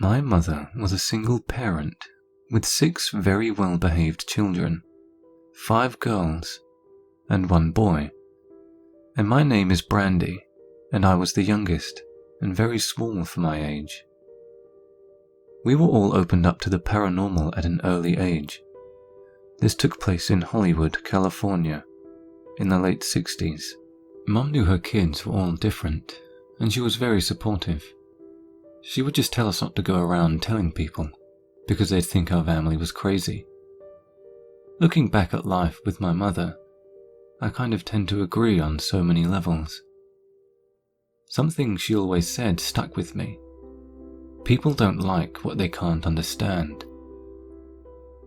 My mother was a single parent with 6 very well-behaved children, 5 girls and 1 boy. And my name is Brandy, and I was the youngest and very small for my age. We were all opened up to the paranormal at an early age. This took place in Hollywood, California, in the late 60s. Mum knew her kids were all different, and she was very supportive. She would just tell us not to go around telling people, because they'd think our family was crazy. Looking back at life with my mother, I kind of tend to agree on so many levels. Something she always said stuck with me. People don't like what they can't understand.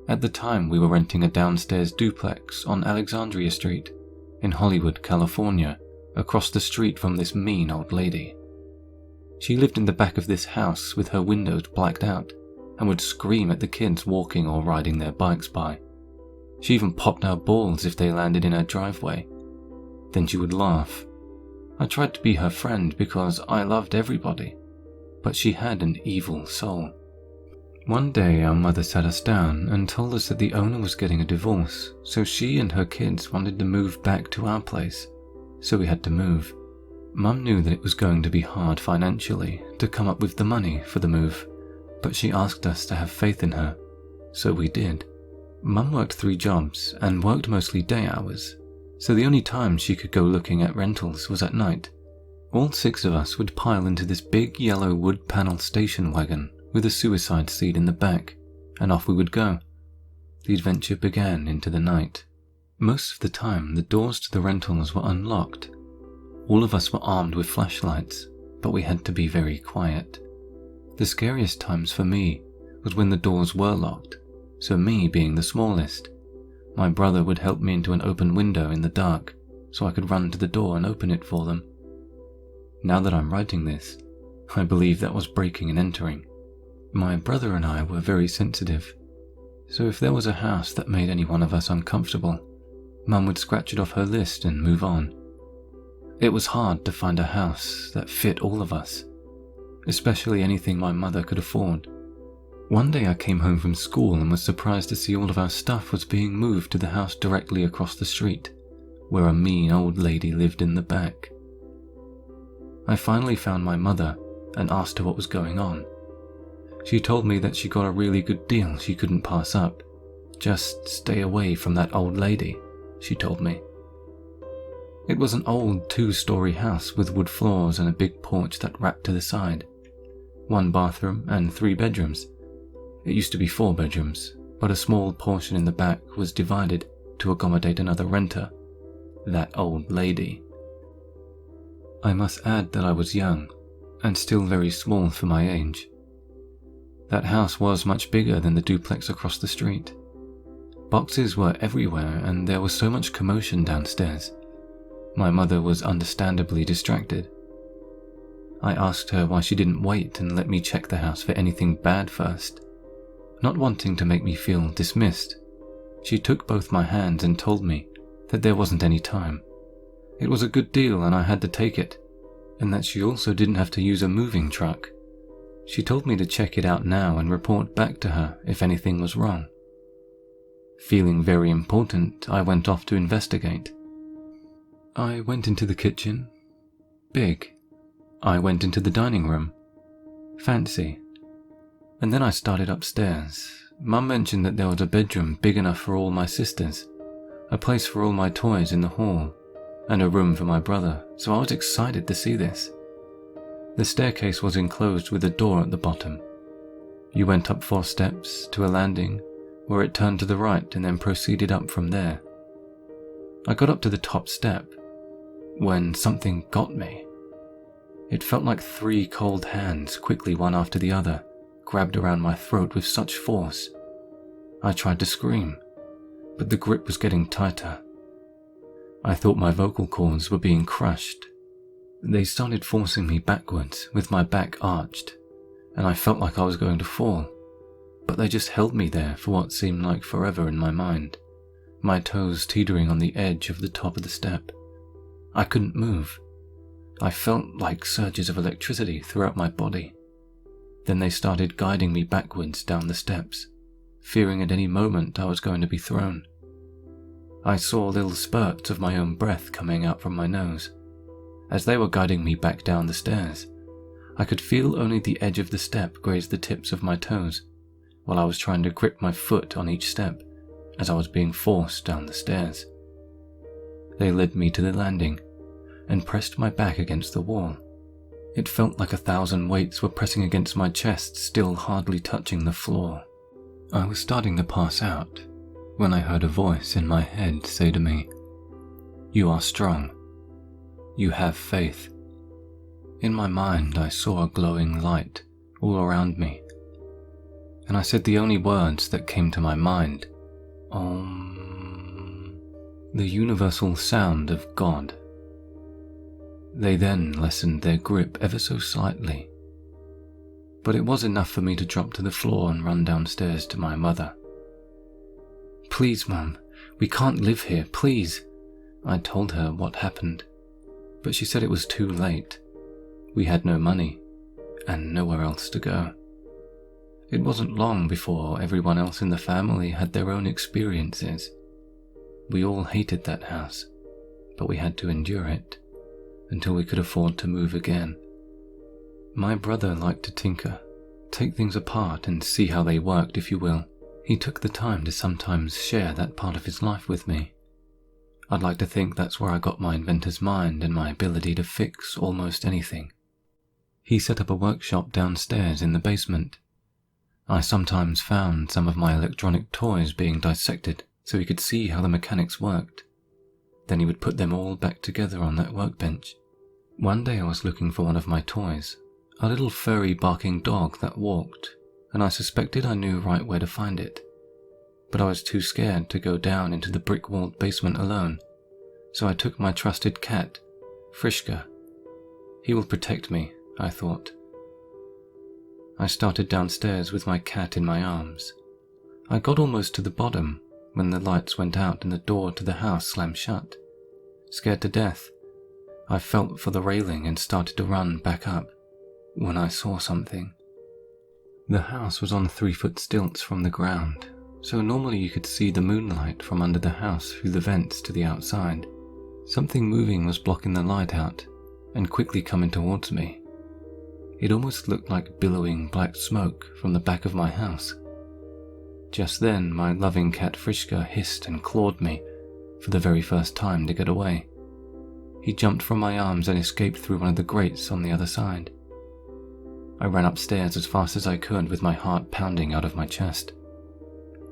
At the time, we were renting a downstairs duplex on Alexandria Street in Hollywood, California, across the street from this mean old lady. She lived in the back of this house with her windows blacked out and would scream at the kids walking or riding their bikes by. She even popped our balls if they landed in her driveway. Then she would laugh. I tried to be her friend because I loved everybody, but she had an evil soul. One day our mother sat us down and told us that the owner was getting a divorce, so she and her kids wanted to move back to our place, so we had to move. Mum knew that it was going to be hard financially to come up with the money for the move, but she asked us to have faith in her, so we did. Mum worked 3 jobs and worked mostly day hours, so the only time she could go looking at rentals was at night. All 6 of us would pile into this big yellow wood panel station wagon with a suicide seat in the back, and off we would go. The adventure began into the night. Most of the time, the doors to the rentals were unlocked. All of us were armed with flashlights, but we had to be very quiet. The scariest times for me was when the doors were locked, so me being the smallest, my brother would help me into an open window in the dark so I could run to the door and open it for them. Now that I'm writing this, I believe that was breaking and entering. My brother and I were very sensitive, so if there was a house that made any one of us uncomfortable, Mum would scratch it off her list and move on. It was hard to find a house that fit all of us, especially anything my mother could afford. One day I came home from school and was surprised to see all of our stuff was being moved to the house directly across the street, where a mean old lady lived in the back. I finally found my mother and asked her what was going on. She told me that she got a really good deal she couldn't pass up. Just stay away from that old lady, she told me. It was an old 2-story house with wood floors and a big porch that wrapped to the side. 1 bathroom and 3 bedrooms. It used to be 4 bedrooms, but a small portion in the back was divided to accommodate another renter, that old lady. I must add that I was young, and still very small for my age. That house was much bigger than the duplex across the street. Boxes were everywhere and there was so much commotion downstairs. My mother was understandably distracted. I asked her why she didn't wait and let me check the house for anything bad first. Not wanting to make me feel dismissed, she took both my hands and told me that there wasn't any time. It was a good deal and I had to take it, and that she also didn't have to use a moving truck. She told me to check it out now and report back to her if anything was wrong. Feeling very important, I went off to investigate. I went into the kitchen. Big. I went into the dining room. Fancy. And then I started upstairs. Mum mentioned that there was a bedroom big enough for all my sisters, a place for all my toys in the hall, and a room for my brother, so I was excited to see this. The staircase was enclosed with a door at the bottom. You went up 4 steps to a landing where it turned to the right and then proceeded up from there. I got up to the top step when something got me. It felt like 3 cold hands, quickly one after the other, grabbed around my throat with such force. I tried to scream, but the grip was getting tighter. I thought my vocal cords were being crushed. They started forcing me backwards with my back arched, and I felt like I was going to fall, but they just held me there for what seemed like forever in my mind, my toes teetering on the edge of the top of the step. I couldn't move. I felt like surges of electricity throughout my body. Then they started guiding me backwards down the steps, fearing at any moment I was going to be thrown. I saw little spurts of my own breath coming out from my nose. As they were guiding me back down the stairs, I could feel only the edge of the step graze the tips of my toes, while I was trying to grip my foot on each step as I was being forced down the stairs. They led me to the landing and pressed my back against the wall. It felt like 1,000 weights were pressing against my chest, still hardly touching the floor. I was starting to pass out when I heard a voice in my head say to me, "You are strong. You have faith." In my mind, I saw a glowing light all around me, and I said the only words that came to my mind, Om, the universal sound of God. They then lessened their grip ever so slightly, but it was enough for me to drop to the floor and run downstairs to my mother. "Please, Mum, we can't live here, please." I told her what happened, but she said it was too late. We had no money and nowhere else to go. It wasn't long before everyone else in the family had their own experiences. We all hated that house, but we had to endure it until we could afford to move again. My brother liked to tinker, take things apart and see how they worked, if you will. He took the time to sometimes share that part of his life with me. I'd like to think that's where I got my inventor's mind and my ability to fix almost anything. He set up a workshop downstairs in the basement. I sometimes found some of my electronic toys being dissected so he could see how the mechanics worked. Then he would put them all back together on that workbench. One day I was looking for one of my toys, a little furry barking dog that walked, and I suspected I knew right where to find it. But I was too scared to go down into the brick-walled basement alone, so I took my trusted cat, Frischka. He will protect me, I thought. I started downstairs with my cat in my arms. I got almost to the bottom when the lights went out and the door to the house slammed shut. Scared to death, I felt for the railing and started to run back up when I saw something. The house was on 3-foot stilts from the ground, so normally you could see the moonlight from under the house through the vents to the outside. Something moving was blocking the light out and quickly coming towards me. It almost looked like billowing black smoke from the back of my house. Just then, my loving cat Frischka hissed and clawed me for the very first time to get away. He jumped from my arms and escaped through one of the grates on the other side. I ran upstairs as fast as I could with my heart pounding out of my chest.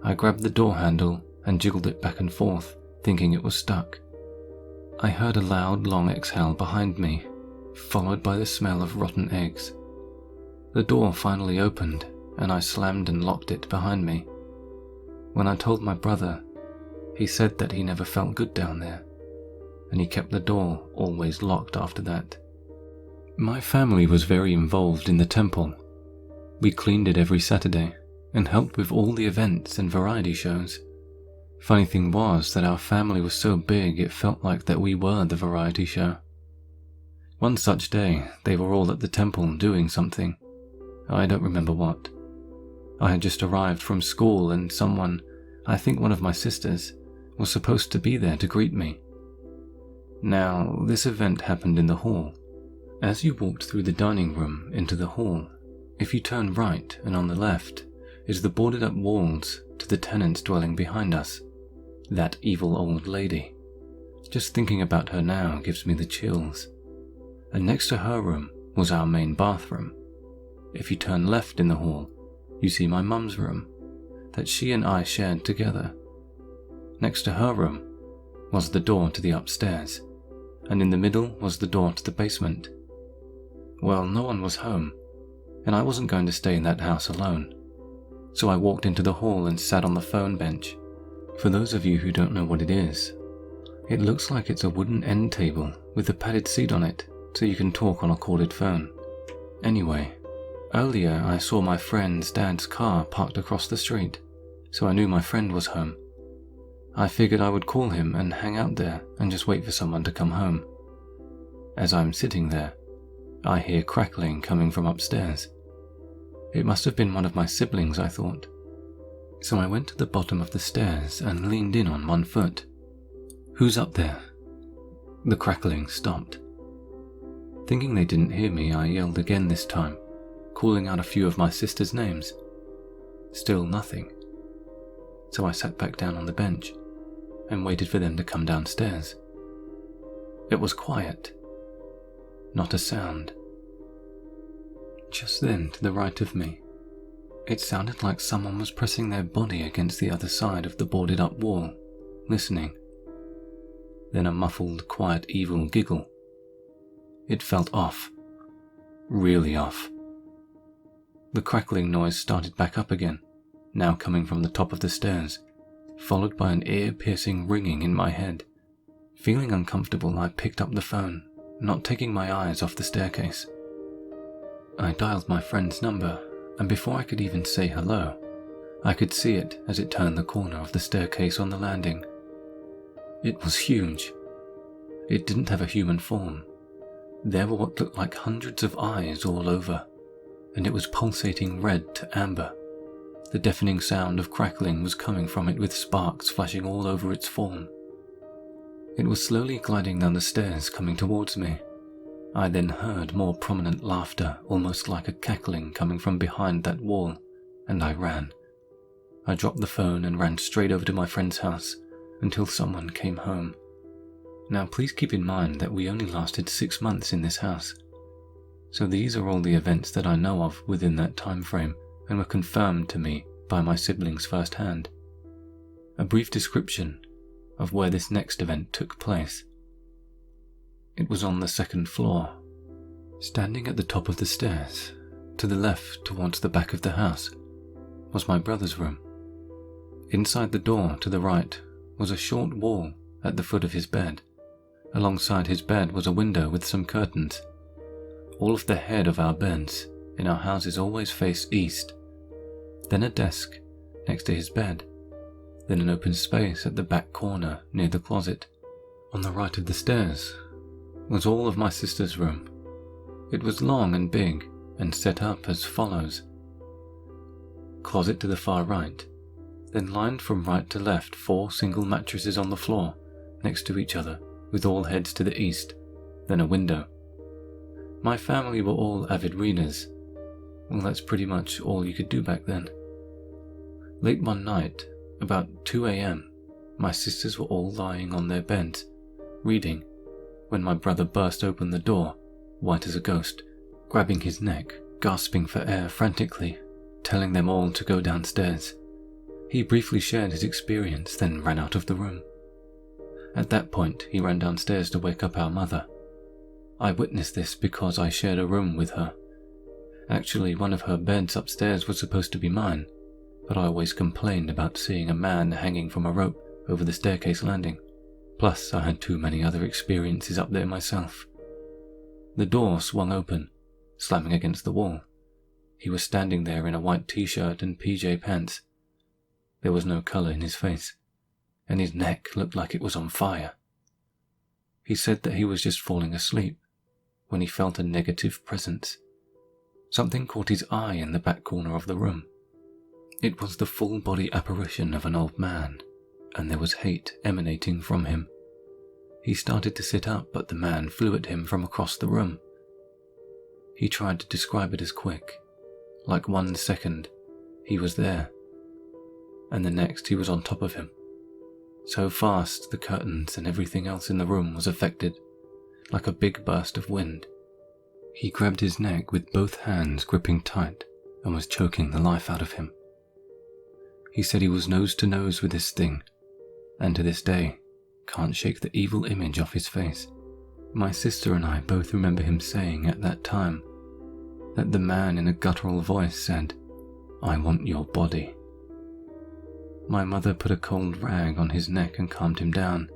I grabbed the door handle and jiggled it back and forth, thinking it was stuck. I heard a loud, long exhale behind me, followed by the smell of rotten eggs. The door finally opened, and I slammed and locked it behind me. When I told my brother, he said that he never felt good down there, and he kept the door always locked after that. My family was very involved in the temple. We cleaned it every Saturday and helped with all the events and variety shows. Funny thing was that our family was so big it felt like that we were the variety show. One such day, they were all at the temple doing something. I don't remember what. I had just arrived from school and someone, I think one of my sisters, was supposed to be there to greet me. Now, this event happened in the hall. As you walked through the dining room into the hall, if you turn right and on the left is the boarded up walls to the tenant's dwelling behind us. That evil old lady. Just thinking about her now gives me the chills. And next to her room was our main bathroom. If you turn left in the hall, you see my mum's room, that she and I shared together. Next to her room was the door to the upstairs, and in the middle was the door to the basement. Well, no one was home, and I wasn't going to stay in that house alone. So I walked into the hall and sat on the phone bench. For those of you who don't know what it is, it looks like it's a wooden end table with a padded seat on it, so you can talk on a corded phone. Anyway, earlier I saw my friend's dad's car parked across the street, so I knew my friend was home. I figured I would call him and hang out there and just wait for someone to come home. As I'm sitting there, I hear crackling coming from upstairs. It must have been one of my siblings, I thought. So I went to the bottom of the stairs and leaned in on one foot. "Who's up there?" The crackling stopped. Thinking they didn't hear me, I yelled again this time, calling out a few of my sister's names. Still nothing. So I sat back down on the bench and waited for them to come downstairs. It was quiet. Not a sound. Just then, to the right of me, it sounded like someone was pressing their body against the other side of the boarded up wall, listening. Then a muffled, quiet, evil giggle. It felt off. Really off. The crackling noise started back up again, now coming from the top of the stairs, followed by an ear-piercing ringing in my head. Feeling uncomfortable, I picked up the phone, not taking my eyes off the staircase. I dialed my friend's number, and before I could even say hello, I could see it as it turned the corner of the staircase on the landing. It was huge. It didn't have a human form. There were what looked like hundreds of eyes all over, and it was pulsating red to amber. The deafening sound of crackling was coming from it with sparks flashing all over its form. It was slowly gliding down the stairs, coming towards me. I then heard more prominent laughter, almost like a cackling coming from behind that wall, and I ran. I dropped the phone and ran straight over to my friend's house until someone came home. Now please keep in mind that we only lasted 6 months in this house. So these are all the events that I know of within that time frame and were confirmed to me by my siblings firsthand. A brief description of where this next event took place. It was on the 2nd floor. Standing at the top of the stairs, to the left towards the back of the house, was my brother's room. Inside the door to the right was a short wall at the foot of his bed. Alongside his bed was a window with some curtains. All of the head of our beds in our houses always face east. Then a desk next to his bed. Then an open space at the back corner near the closet. On the right of the stairs was all of my sister's room. It was long and big and set up as follows. Closet to the far right, then lined from right to left 4 single mattresses on the floor next to each other with all heads to the east, then a window. My family were all avid readers. Well, that's pretty much all you could do back then. Late one night, about 2 a.m, my sisters were all lying on their beds, reading, when my brother burst open the door, white as a ghost, grabbing his neck, gasping for air frantically, telling them all to go downstairs. He briefly shared his experience, then ran out of the room. At that point, he ran downstairs to wake up our mother. I witnessed this because I shared a room with her. Actually, one of her beds upstairs was supposed to be mine, but I always complained about seeing a man hanging from a rope over the staircase landing. Plus, I had too many other experiences up there myself. The door swung open, slamming against the wall. He was standing there in a white t-shirt and PJ pants. There was no colour in his face, and his neck looked like it was on fire. He said that he was just falling asleep when he felt a negative presence. Something caught his eye in the back corner of the room. It was the full-body apparition of an old man, and there was hate emanating from him. He started to sit up, but the man flew at him from across the room. He tried to describe it as quick, like 1 second, he was there, and the next he was on top of him. So fast the curtains and everything else in the room was affected, like a big burst of wind. He grabbed his neck with both hands gripping tight and was choking the life out of him. He said he was nose to nose with this thing, and to this day can't shake the evil image off his face. My sister and I both remember him saying at that time that the man in a guttural voice said, "I want your body." My mother put a cold rag on his neck and calmed him down.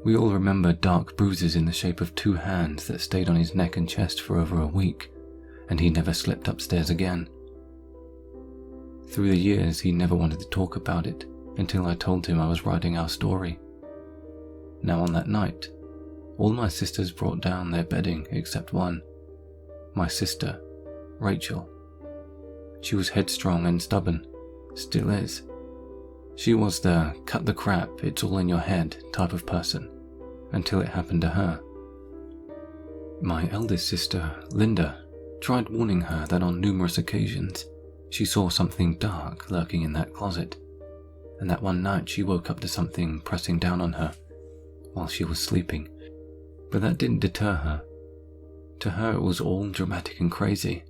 We all remember dark bruises in the shape of 2 hands that stayed on his neck and chest for over a week, and he never slept upstairs again. Through the years, he never wanted to talk about it until I told him I was writing our story. Now on that night, all my sisters brought down their bedding except one. My sister, Rachel, She was headstrong and stubborn, still is. She was the cut the crap, it's all in your head type of person, until it happened to her. My eldest sister, Linda, tried warning her that on numerous occasions she saw something dark lurking in that closet, and that one night she woke up to something pressing down on her while she was sleeping. But that didn't deter her. To her it was all dramatic and crazy.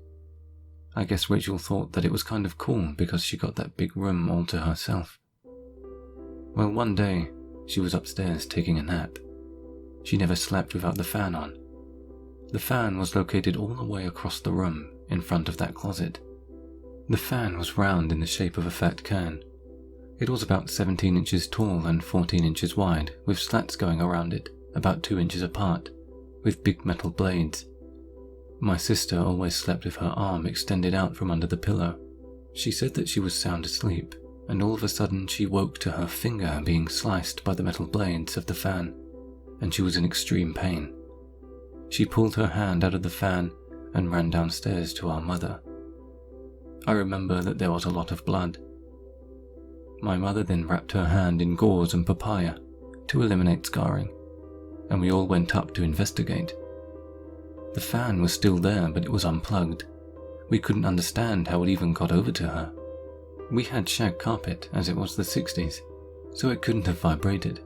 I guess Rachel thought that it was kind of cool because she got that big room all to herself. Well, one day she was upstairs taking a nap. She never slept without the fan on. The fan was located all the way across the room in front of that closet. The fan was round in the shape of a fat can. It was about 17 inches tall and 14 inches wide, with slats going around it, about 2 inches apart, with big metal blades. My sister always slept with her arm extended out from under the pillow. She said that she was sound asleep, and all of a sudden she woke to her finger being sliced by the metal blades of the fan, and she was in extreme pain. She pulled her hand out of the fan and ran downstairs to our mother. I remember that there was a lot of blood. My mother then wrapped her hand in gauze and papaya to eliminate scarring, and we all went up to investigate. The fan was still there, but it was unplugged. We couldn't understand how it even got over to her. We had shag carpet, as it was the 60s, so it couldn't have vibrated.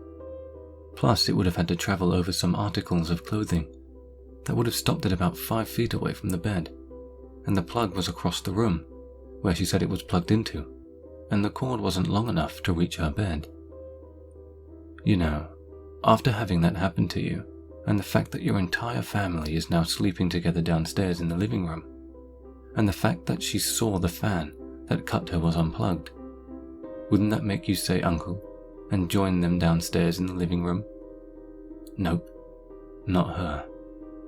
Plus, it would have had to travel over some articles of clothing that would have stopped it about 5 feet away from the bed, and the plug was across the room, where she said it was plugged into, and the cord wasn't long enough to reach her bed. You know, after having that happen to you, and the fact that your entire family is now sleeping together downstairs in the living room, and the fact that she saw the fan that cut her was unplugged, wouldn't that make you say uncle and join them downstairs in the living room? Nope, not her.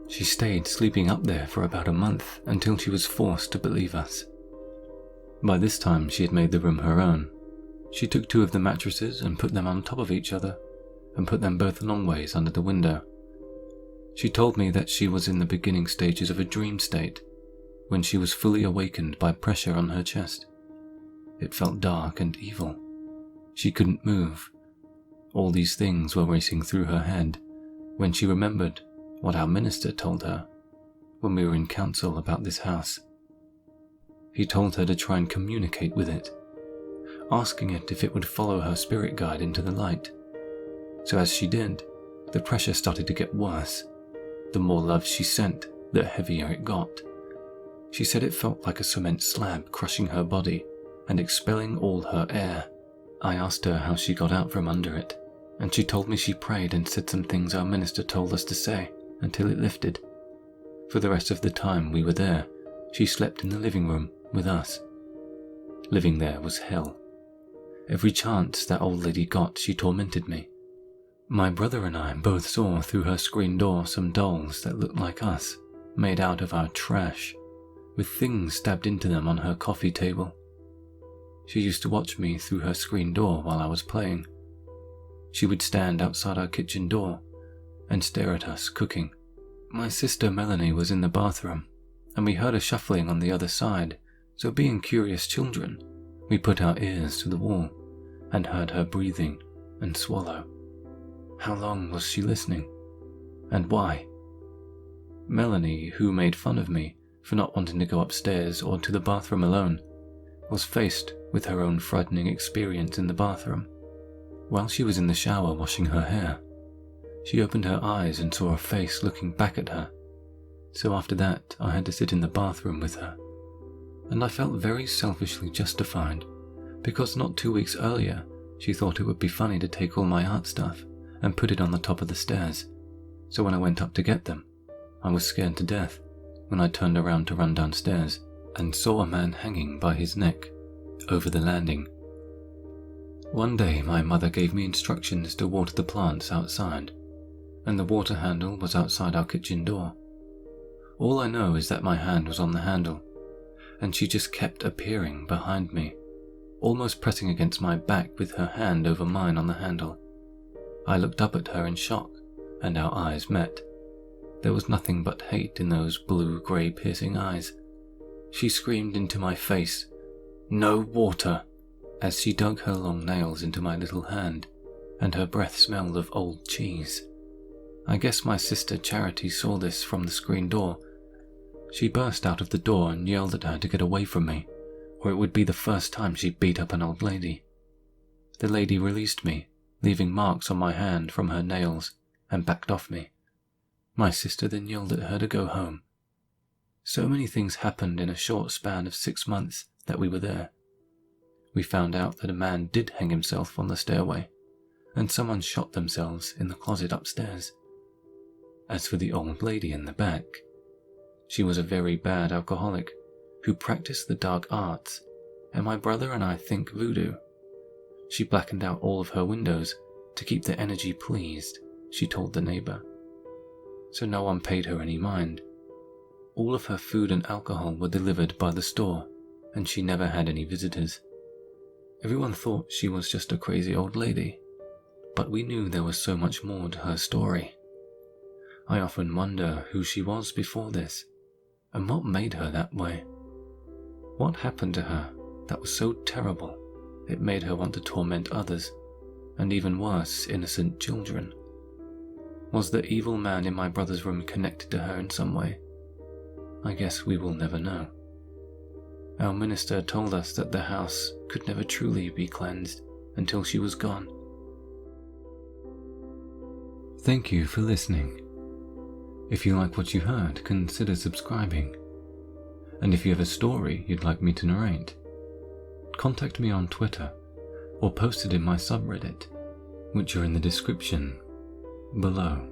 She stayed sleeping up there for about a month until she was forced to believe us. By this time she had made the room her own. She took 2 of the mattresses and put them on top of each other, and put them both long ways under the window. She told me that she was in the beginning stages of a dream state, when she was fully awakened by pressure on her chest. It felt dark and evil. She couldn't move. All these things were racing through her head when she remembered what our minister told her when we were in council about this house. He told her to try and communicate with it, asking it if it would follow her spirit guide into the light. So as she did, the pressure started to get worse. The more love she sent, the heavier it got. She said it felt like a cement slab crushing her body and expelling all her air. I asked her how she got out from under it, and she told me she prayed and said some things our minister told us to say until it lifted. For the rest of the time we were there, she slept in the living room with us. Living there was hell. Every chance that old lady got, she tormented me. My brother and I both saw through her screen door some dolls that looked like us, made out of our trash, with things stabbed into them on her coffee table. She used to watch me through her screen door while I was playing. She would stand outside our kitchen door and stare at us cooking. My sister Melanie was in the bathroom, and we heard a shuffling on the other side, so being curious children, we put our ears to the wall and heard her breathing and swallow. How long was she listening? And why? Melanie, who made fun of me for not wanting to go upstairs or to the bathroom alone, was faced with her own frightening experience in the bathroom. While she was in the shower washing her hair, she opened her eyes and saw a face looking back at her. So after that, I had to sit in the bathroom with her. And I felt very selfishly justified, because not 2 weeks earlier, she thought it would be funny to take all my art stuff and put it on the top of the stairs. So when I went up to get them, I was scared to death when I turned around to run downstairs and saw a man hanging by his neck over the landing. One day my mother gave me instructions to water the plants outside, and the water handle was outside our kitchen door. All I know is that my hand was on the handle, and she just kept appearing behind me, almost pressing against my back with her hand over mine on the handle. I looked up at her in shock, and our eyes met. There was nothing but hate in those blue-grey piercing eyes. She screamed into my face, "No water," as she dug her long nails into my little hand, and her breath smelled of old cheese. I guess my sister Charity saw this from the screen door. She burst out of the door and yelled at her to get away from me, or it would be the first time she beat up an old lady. The lady released me, leaving marks on my hand from her nails, and backed off me. My sister then yelled at her to go home. So many things happened in a short span of 6 months that we were there. We found out that a man did hang himself on the stairway, and someone shot themselves in the closet upstairs. As for the old lady in the back, she was a very bad alcoholic who practiced the dark arts, and my brother and I think voodoo. She blackened out all of her windows to keep the energy pleased, she told the neighbor. So no one paid her any mind. All of her food and alcohol were delivered by the store, and she never had any visitors. Everyone thought she was just a crazy old lady, but we knew there was so much more to her story. I often wonder who she was before this, and what made her that way. What happened to her that was so terrible it made her want to torment others, and even worse, innocent children? Was the evil man in my brother's room connected to her in some way? I guess we will never know. Our minister told us that the house could never truly be cleansed until she was gone. Thank you for listening. If you like what you heard, consider subscribing. And if you have a story you'd like me to narrate, contact me on Twitter or post it in my subreddit, which are in the description below.